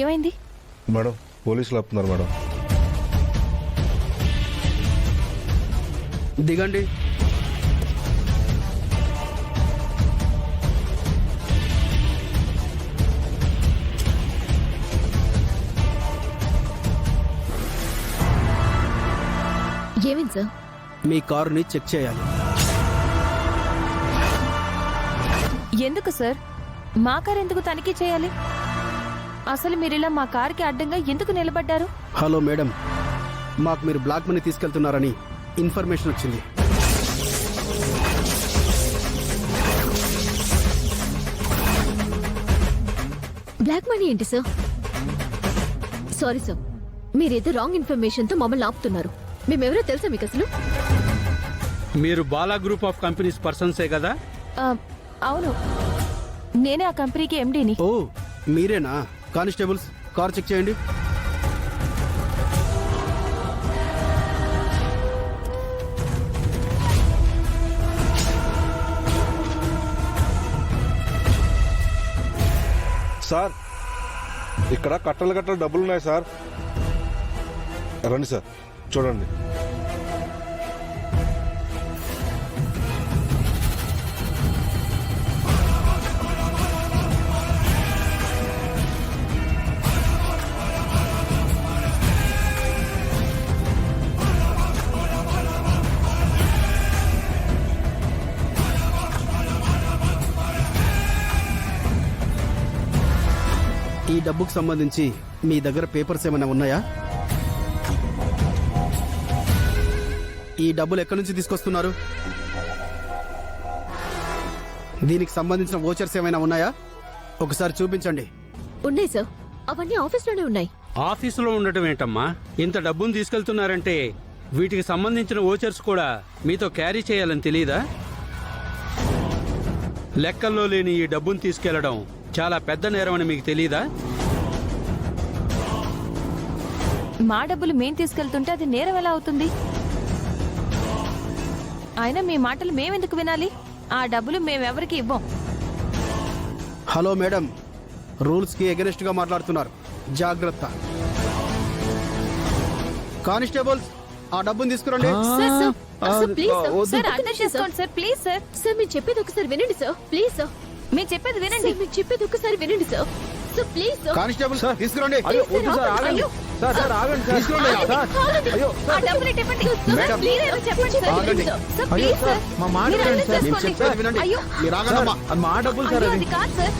ఏమైంది మేడం? పోలీసులు ఆపుతున్నారు మేడం. దిగండి. ఏమైంది సార్? మీ కారుని చెక్ చేయాలి. ఎందుకు సార్? మా కారు ఎందుకు తనిఖీ చేయాలి? అసలు మీరిలా మా కారుకి అడ్డంగా ఎందుకు నిలబడ్డారు? హలో మేడం, మాకు మీరు బ్లాక్ మనీ తీసుకెళ్తున్నారని ఇన్ఫర్మేషన్ వచ్చింది. బ్లాక్ మనీ ఏంటి సార్? సారీ సార్, మీరేదో రాంగ్ ఇన్ఫర్మేషన్ తో మమ్మల్ని ఆపుతున్నారు. మేమెవరో తెలుసా మీకు అసలు? మీరు బాలా గ్రూప్ ఆఫ్ కంపెనీస్ పర్సన్సే కదా? అవును, నేనే ఆ కంపెనీకి ఎండీని. ఓ మీరేనా? కానిస్టేబుల్స్, కార్ చెక్ చేయండి. సార్, ఇక్కడ కట్టలు డబ్బులున్నాయి సార్. రండి సార్, చూడండి. ఈ డబ్బుకు సంబంధించి మీ దగ్గర పేపర్స్ ఏమైనా ఉన్నాయా? ఈ డబ్బులు ఎక్కడి నుంచి తీసుకొస్తున్నారు? దీనికి సంబంధించిన వోచర్స్ ఏమైనా ఉన్నాయా? ఒకసారి చూపించండి. ఉన్నాయి సార్, అవన్నీ ఆఫీస్లోనే ఉన్నాయి. ఆఫీసులో ఉండటం ఏంటమ్మా? ఇంత డబ్బును తీసుకెళ్తున్నారంటే వీటికి సంబంధించిన ఓచర్స్ కూడా మీతో క్యారీ చేయాలని తెలియదా? లెక్కల్లో లేని ఈ డబ్బును తీసుకెళ్లడం చాలా పెద్ద నేరం అని మీకు తెలీదా? మా డబ్బులు మేం తీసుకెళ్తుంటే అది నేరం ఎలా అవుతుంది? అయినా మీ మాటలు మేమెందుకు వినాలి? ఆ డబ్బులు మేమెవరికి ఇవ్వం. హలో మేడం, రూల్స్ కి ఎగనెస్ట్ గా మాట్లాడుతున్నారు. జాగ్రత్త. కానిస్టేబుల్స్, ఆ డబ్బుని తీసుకురండి. ప్లీజ్ సార్, అర్థం చేసుకోండి సార్, ప్లీజ్ సార్. సార్, మీరు చెప్పేది ఒకసారి వినండి సార్. ప్లీజ్ సార్, మీరు చెప్పేది వినండి. మీరు చెప్పేది ఒకసారి వినండి sir. Sir please sir. Constable తీసుకురండి. అయ్యో, ఆగండి. తీసుకురండి. ఆ డబ్బులు ఇవ్వండి. మేడం, ప్లీజ్ ఏదో చెప్పండి సార్. ఆగండి. Sir, please sir. మా మాట మీరు అర్థం వినండి సార్. నేను చేసుకోండి. చెప్పేది వినండి. అయ్యో, మీరు ఆగండమ్మా. మా డబ్బులు సార్ అయ్యో, అది. అది కాదు సార్.